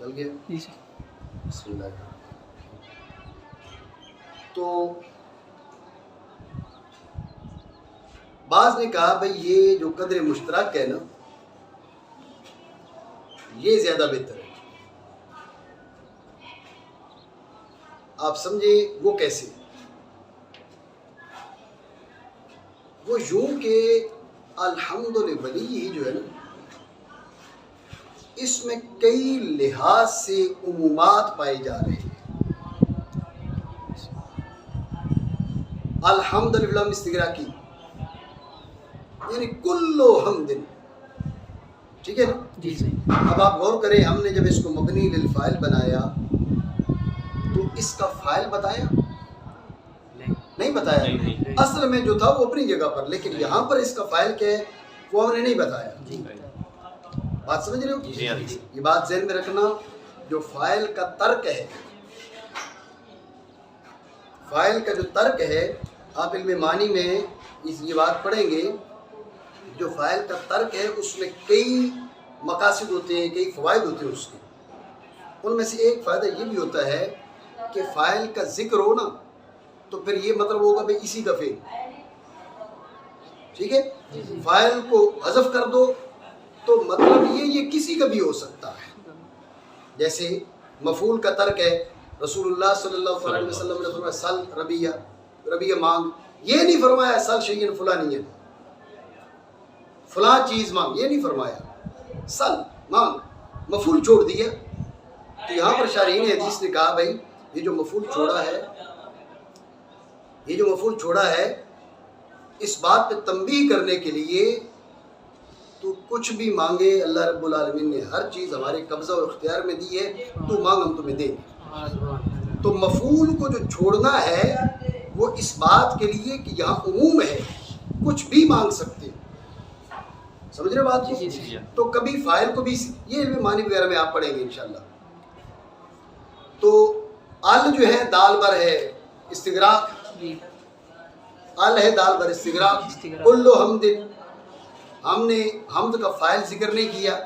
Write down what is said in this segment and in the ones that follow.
چل گیا. بسم اللہ. تو بعض نے کہا بھائی یہ جو قدر مشترک ہے نا یہ زیادہ بہتر ہے. آپ سمجھے وہ کیسے؟ وہ یوں کہ الحمدللہ جو ہے نا اس میں کئی لحاظ سے عمومات پائے جا رہے ہیں. الحمدللہ استغراقی یعنی کلو حمد. ٹھیک ہے نا؟ جی صحیح. اب آپ غور کریں، ہم نے جب اس کو مبنی للفاعل بنایا تو اس کا فاعل بتایا؟ نہیں بتایا. اصل میں جو تھا وہ اپنی جگہ پر، لیکن یہاں پر اس کا فاعل کیا ہے وہ ہم نے نہیں بتایا. بات سمجھ رہے ہو؟ یہ بات ذہن میں رکھنا، جو فاعل کا ترک ہے، فاعل کا جو ترک ہے، آپ علم معنی میں یہ بات پڑھیں گے، جو فاعل کا ترک ہے اس میں کئی مقاصد ہوتے ہیں، کئی فوائد ہوتے ہیں اس کے. ان میں سے ایک فائدہ یہ بھی ہوتا ہے کہ فاعل کا ذکر ہو نا تو پھر یہ مطلب ہوگا بھائی اسی کا فعل. ٹھیک ہے؟ فاعل کو حذف کر دو تو مطلب یہ کسی کا بھی ہو سکتا ہے. جیسے مفعول کا ترک ہے، رسول اللہ صلی اللہ علیہ وسلم نے فرمایا سل ربیہ، ربیہ مانگ. یہ نہیں فرمایا سل شیئن فلانیہ، فلاں چیز مانگ، یہ نہیں فرمایا. سل مانگ، مفعول چھوڑ دیا. تو یہاں پر شارحین حدیث نے کہا بھائی یہ جو مفعول چھوڑا ہے، یہ جو مفعول چھوڑا ہے اس بات پہ تنبیہ کرنے کے لیے تو کچھ بھی مانگے اللہ رب العالمین نے ہر چیز ہمارے قبضہ و اختیار میں دی ہے، تو مانگ ہم تمہیں دیں گے. تو مفعول کو جو چھوڑنا ہے وہ اس بات کے لیے کہ یہاں عموم ہے، کچھ بھی مانگ سکتے. سمجھ رہے بات کو؟ تو کبھی فاعل کو بھی یہ معنی وغیرہ میں آپ پڑھیں گے انشاءاللہ. تو ال جو ہے دال بر ہے استغراق، ال ہے دال بر استغراق. کلو حمد، ہم نے حمد کا فاعل ذکر نہیں کیا،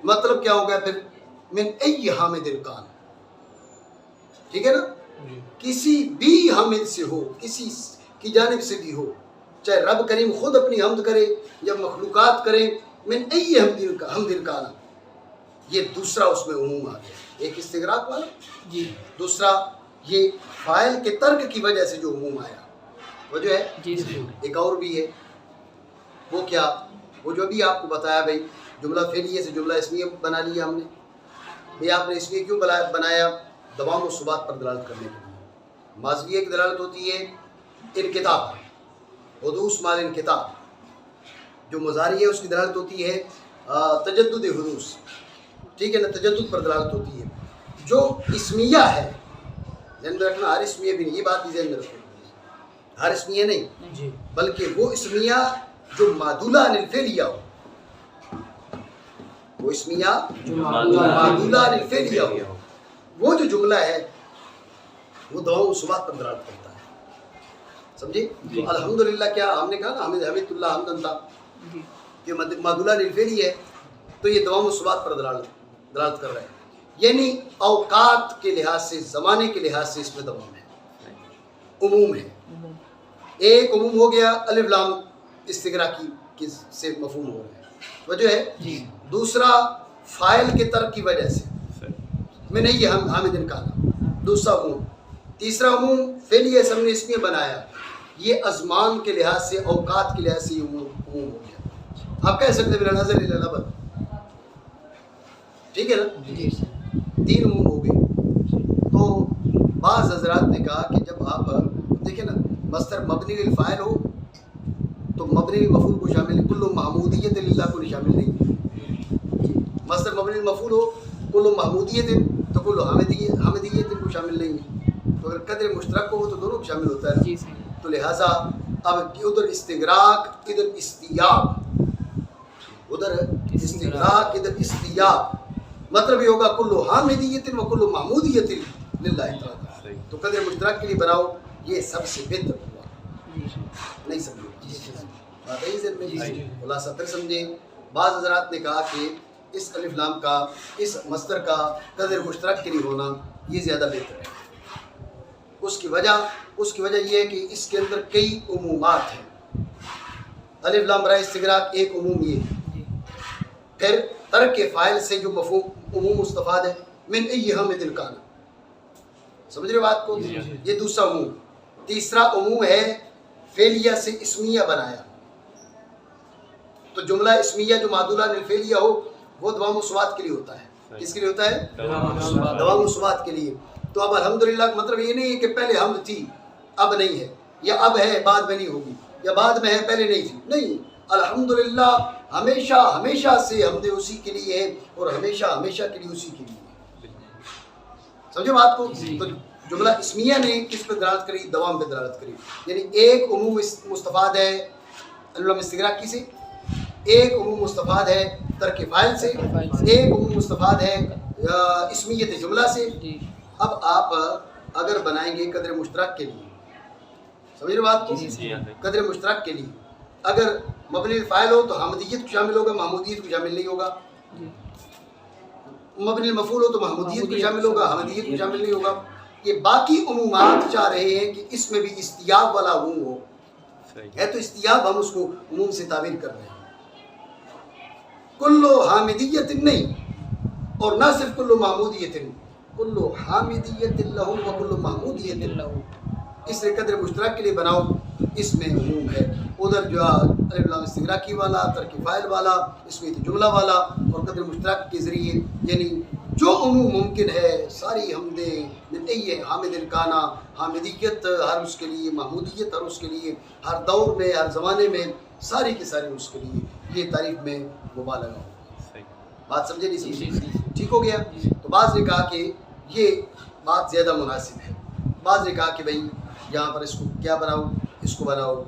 مطلب کیا ہو گیا پھر من ای حامد کان. ٹھیک ہے نا؟ کسی بھی حامد سے ہو، کسی کی جانب سے بھی ہو، چاہے رب کریم خود اپنی حمد کرے یا مخلوقات کریں، من ای حمد کان. یہ دوسرا اس میں عموم آ گیا، ایک استغراق والا، دوسرا یہ فاعل کے ترک کی وجہ سے جو عموم آیا وہ جو ہے. ایک اور بھی ہے، وہ کیا؟ وہ جو بھی آپ کو بتایا بھائی جملہ فعلیہ سے جملہ اسمیہ بنا لیا ہم نے. بھائی آپ نے اسمیہ کیوں بنایا؟ دوام و ثبات پر دلالت کرنے کے لیے. ماضیہ کی دلالت ہوتی ہے انقطاع، حدوث مال انقطاع. جو مضارع ہے اس کی دلالت ہوتی ہے تجدد حدوث. ٹھیک ہے نا؟ تجدد پر دلالت ہوتی ہے. جو اسمیہ ہے ذہن میں رکھنا، ہر اسمیہ بھی نہیں، یہ بات بھی ذہن میں رکھنا، ہر اسمیہ نہیں بلکہ وہ اسمیہ جو معدولہ عن الفعلیہ ہو، وہ اسمیہ جو معدولہ عن الفعلیہ ہو، وہ جو جملہ ہے وہ دوام و ثبات پر دلالت کرتا ہے. سمجھے؟ تو الحمدللہ کیا ہم نے کہا نا حمد اللہ حمدن تھا، یہ معدولہ عن الفعلیہ ہے تو یہ دوام و ثبات پر دلالت کر رہا ہے. یعنی اوقات کے لحاظ سے، زمانے کے لحاظ سے اس میں دوام ہے، عموم ہے. ایک عموم ہو گیا الف لام استغراقی سے مفہوم ہو رہا ہے، وجہ ہے. دوسرا فاعل کے ترک کی وجہ سے میں نہیں یہ حامد کہا، دوسرا عموم. تیسرا عموم فعلیہ سے ہم نے اس میں بنایا، یہ ازمان کے لحاظ سے، اوقات کے لحاظ سے عموم ہو گیا. آپ کہہ سکتے ہیں نظر الابد. ٹھیک ہے نا؟ تین عموم ہو گئے. تو بعض حضرات نے کہا کہ جب آپ دیکھیں نا مصدر مبنی للفاعل ہو تو مبنی للمفعول کو شامل نہیں، کل محمودیت للہ کو شامل نہیں. مصدر مبنی للمفعول ہو کل محمودیت تو کل حمدیت کو شامل نہیں ہے. تو اگر قدر مشترک ہو تو دونوں کو شامل ہوتا ہے. تو لہٰذا اب ادھر استغراق ادھر استیاب، ادھر استغراق ادھر استیاب، مطلب یہ ہوگا کل حامدیت و کل محمودیت للہ تعالی. تو قدر مشترک کے لیے بناؤ، یہ سب سے بہتر ہوا. نہیں سمجھے بات ہے؟ خلاصہ پھر سمجھیں. بعض حضرات نے کہا کہ اس الف لام کا اس مصدر کا قدر مشترک کے لیے ہونا یہ زیادہ بہتر ہے۔ اس کی وجہ یہ ہے کہ اس کے اندر کئی عمومات ہیں۔ الف لام برائے استغراق ایک عموم یہ ہے۔ پھر ترک فاعل سے جو مفہوم عموم مستفاد ہے، من ای حامد کان، سمجھ رہے بات کو؟ یہ دوسرا عموم۔ تیسرا عموم ہے فعلیہ سے اسمیہ بنایا، تو جملہ اسمیہ جو معدولہ للفعلیہ ہو وہ دوام و ثبات کے لیے ہوتا ہے۔ کس کے لیے ہوتا ہے؟ دوام و ثبات کے لیے۔ تو اب الحمدللہ کا مطلب یہ نہیں ہے کہ پہلے حمد تھی اب نہیں ہے، یا اب ہے بعد میں نہیں ہوگی، یا بعد میں ہے پہلے نہیں تھی، نہیں، الحمدللہ ہمیشہ ہمیشہ سے حمد اسی کے لیے ہے اور ہمیشہ ہمیشہ کے لیے اسی کے لیے ہے۔ سمجھے بات کو؟ تو جملہ اسمیہ نے کس پہ دلالت کری؟ دوام پہ دلالت کری، یعنی ایک عموم مستفاد ہے الف استغراق کی سے، ایک عموم مستفاد ہے ترک فاعل سے، ایک عموم مستفاد ہے اسمیت جملہ سے۔ اب آپ اگر بنائیں گے قدر مشترک کے لیے، سمجھ رہے بات کو؟ قدر مشترک کے لیے اگر مبنی الفاعل ہو تو حمدیت کو شامل ہوگا، محمودیت کو شامل نہیں ہوگا۔ مبنی المفعول ہو تو محمودیت کو شامل ہوگا، حمدیت کو شامل نہیں ہوگا۔ یہ باقی عمومات چاہ رہے ہیں کہ اس میں بھی استیاب والا عموم ہو، ہے تو استیاب ہم اس کو عموم سے تعبیر کر رہے ہیں۔ کلو حامدیت نہیں، اور نہ صرف کلو محمودیت، کلو حامدیت لہو و کلو محمودیت لہو، اس لیے قدر مشترک کے لیے بناؤ، اس میں عموم ہے۔ ادھر جو الف لام استغراقی والا، ترک فاعل والا، اس میں جملہ والا اور قدر مشترک کے ذریعے، یعنی جو عموم ممکن ہے ساری حمدیں من ای حامد کانا، حامدیت ہر اس کے لیے، محمودیت ہر اس کے لیے، ہر دور میں ہر زمانے میں ساری کی ساری اس کے لیے، یہ تعریف میں مبالغہ ہو۔ بات سمجھے نہیں سمجھے؟ ٹھیک ہو گیا؟ تو بعض نے کہا کہ یہ بات زیادہ مناسب ہے، بعض نے کہا کہ بھئی یہاں پر اس کو کیا بناؤ، اس کو بناؤ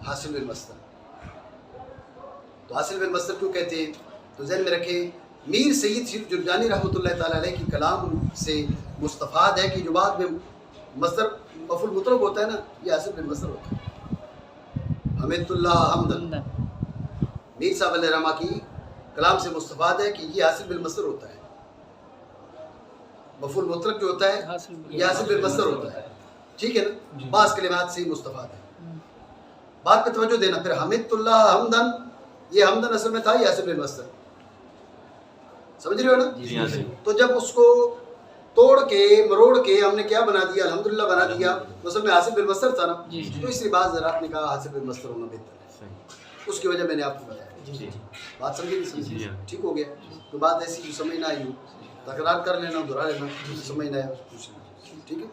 حاصل بالمصدر۔ تو حاصل بالمصدر کیوں کہتے ہیں؟ تو ذہن میں رکھیں میر سید شریف جرجانی رحمۃ اللہ تعالیٰ علیہ کی کلام سے مستفاد ہے کہ جو بعد میں مصدر مفعول مطلق ہوتا ہے نا، یہ حاصل بالمصدر ہوتا ہے۔ حمد اللہ حمدن، میر صاحب علیہ رحمہ کی کلام سے مستفاد ہے کہ یہ حاصل بالمصدر ہوتا ہے۔ مفعول مطلق جو ہوتا ہے یہ حاصل بالمصدر ہوتا ہے، ٹھیک ہے نا؟ بعض کلمات سے مستفاد ہے۔ بات پہ توجہ دینا۔ پھر حمد اللہ حمدن، یہ حمدن اصل میں تھا یہ حاصل بالمصدر، سمجھ رہے ہو نا؟ تو جب اس کو توڑ کے مروڑ کے ہم نے کیا بنا دیا؟ الحمدللہ بنا دیا، اصل میں حاصل بالمصدر تھا نا، تو اس لیے بعض حضرات نے کہا حاصل بالمصدر ہونا بہتر ہے، اس کی وجہ میں نے آپ کو بتایا۔ بات سمجھے نہیں سمجھے؟ ٹھیک ہو گیا؟ تو بات ایسی جو سمجھ نہ آئی ہو تکرار کر لینا، دہرا لینا، سمجھ نہ آیا پوچھ لینا، ٹھیک ہے؟